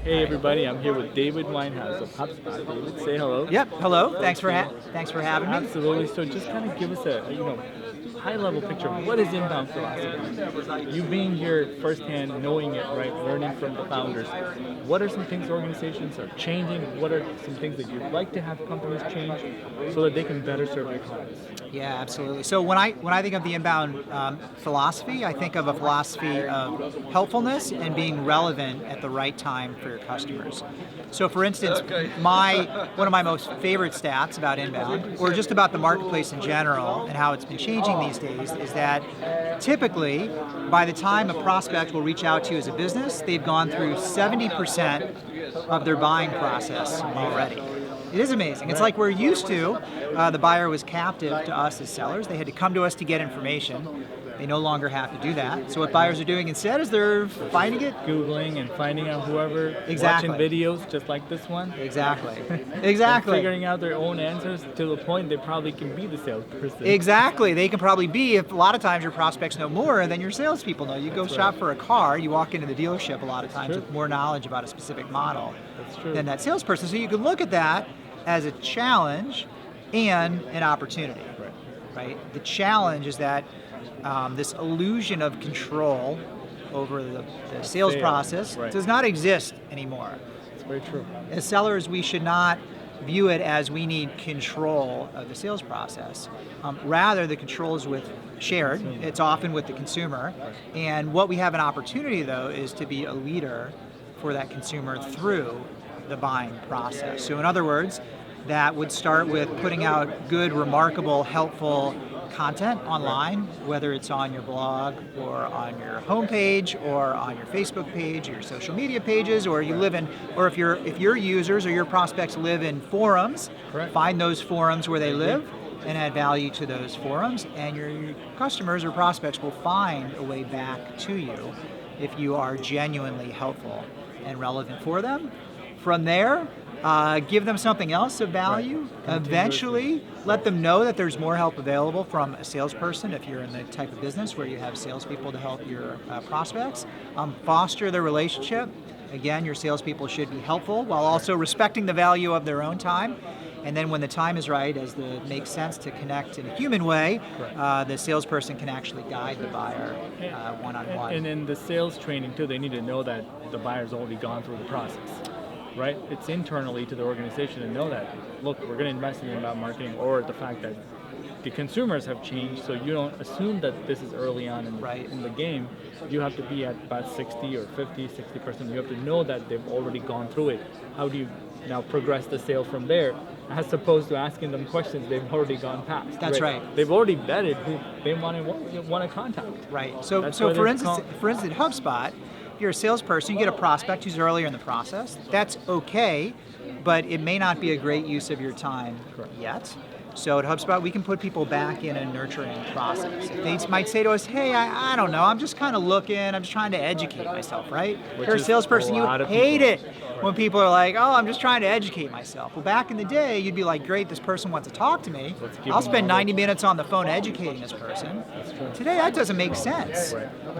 Hey everybody, I'm here with David Weinhaus of HubSpot. David, say hello. Yep. Hello. Thanks for having me. Absolutely. So just kind of give us a high-level picture of what is inbound philosophy. You being here firsthand, knowing it, right, learning from the founders. What are some things organizations are changing? What are some things that you'd like to have companies change so that they can better serve their clients? Yeah, absolutely. So when I think of the inbound philosophy, I think of a philosophy of helpfulness and being relevant at the right time for your customers. So for instance, one of my most favorite stats about inbound, or just about the marketplace in general and how it's been changing these days, is that typically by the time a prospect will reach out to you as a business, they've gone through 70% of their buying process already. It is amazing. It's like we're used to, the buyer was captive to us as sellers. They had to come to us to get information. They no longer have to do that. So what buyers are doing instead is they're finding it. Googling and finding out whoever, Exactly. watching videos just like this one. Exactly. And figuring out their own answers to the point they probably can be the salesperson. Exactly. They can probably be, if a lot of times your prospects know more than your salespeople know. You go shop for a car, you walk into the dealership a lot of times with more knowledge about a specific model than that salesperson. So you can look at that as a challenge and an opportunity. Right? The challenge is that this illusion of control over the sales process does not exist anymore. It's very true. As sellers, we should not view it as we need control of the sales process. Rather, the control is shared. It's often with the consumer. And what we have an opportunity, though, is to be a leader for that consumer through the buying process. So in other words, that would start with putting out good, remarkable, helpful content online, whether it's on your blog or on your homepage or on your Facebook page or your social media pages, or if your users or your prospects live in forums, find those forums where they live and add value to those forums, and your customers or prospects will find a way back to you if you are genuinely helpful and relevant for them. From there, give them something else of value. Eventually, let them know that there's more help available from a salesperson if you're in the type of business where you have salespeople to help your prospects. Foster the relationship. Again, your salespeople should be helpful while also respecting the value of their own time. And then when the time is right, as it makes sense to connect in a human way, the salesperson can actually guide the buyer one-on-one. And in the sales training too, they need to know that the buyer's already gone through the process. Right? It's internally to the organization to know that, look, we're going to invest in inbound marketing, or the fact that the consumers have changed, so you don't assume that this is early on in the game. You have to be at about 60 or 50, 60%. You have to know that they've already gone through it. How do you now progress the sale from there, as opposed to asking them questions they've already gone past? That's right. They've already vetted who they want to contact. Right. So for instance, HubSpot, you're a salesperson, you get a prospect who's earlier in the process. That's okay, but it may not be a great use of your time yet. So at HubSpot, we can put people back in a nurturing process. They might say to us, hey, I don't know, I'm just kind of looking, I'm just trying to educate myself, right? You're a salesperson, you hate it when people are like, oh, I'm just trying to educate myself. Well, back in the day, you'd be like, great, this person wants to talk to me. I'll spend 90 minutes on the phone educating this person. Today, that doesn't make sense.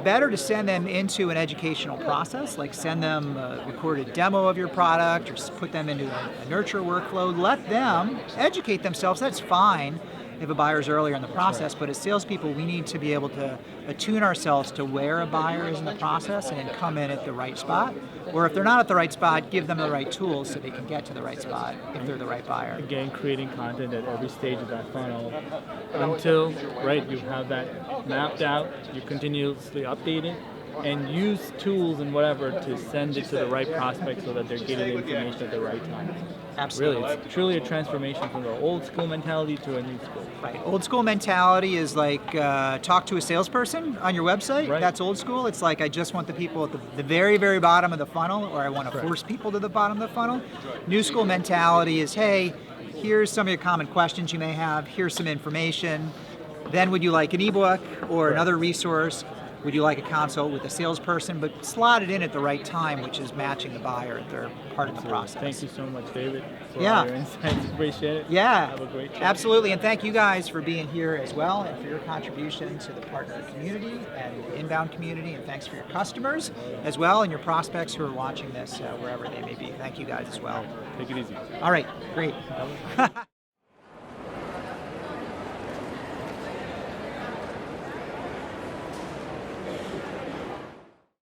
Better to send them into an educational process, like send them a recorded demo of your product or put them into a nurture workflow. Let them educate themselves. That's fine if a buyer's earlier in the process, but as salespeople, we need to be able to attune ourselves to where a buyer is in the process and then come in at the right spot. Or if they're not at the right spot, give them the right tools so they can get to the right spot if they're the right buyer. Again, creating content at every stage of that funnel until, you have that mapped out, you continuously update it, and use tools and whatever to send it to the right prospect so that they're getting information at the right time. Absolutely. Really, it's truly a transformation from the old school mentality to a new school. Right. Old school mentality is like talk to a salesperson on your website. Right. That's old school. It's like I just want the people at the very, very bottom of the funnel, or I want to force people to the bottom of the funnel. New school mentality is, hey, here's some of your common questions you may have. Here's some information. Then would you like an ebook or another resource? would you like a consult with a salesperson, but slot it in at the right time, which is matching the buyer at their part of the process. Thank you so much, David, for Yeah. all your insights. Appreciate it. Yeah, Have a great day. absolutely. And thank you guys for being here as well, and for your contribution to the partner community and the inbound community. And thanks for your customers as well, and your prospects who are watching this wherever they may be. Thank you guys as well. Take it easy. All right, great.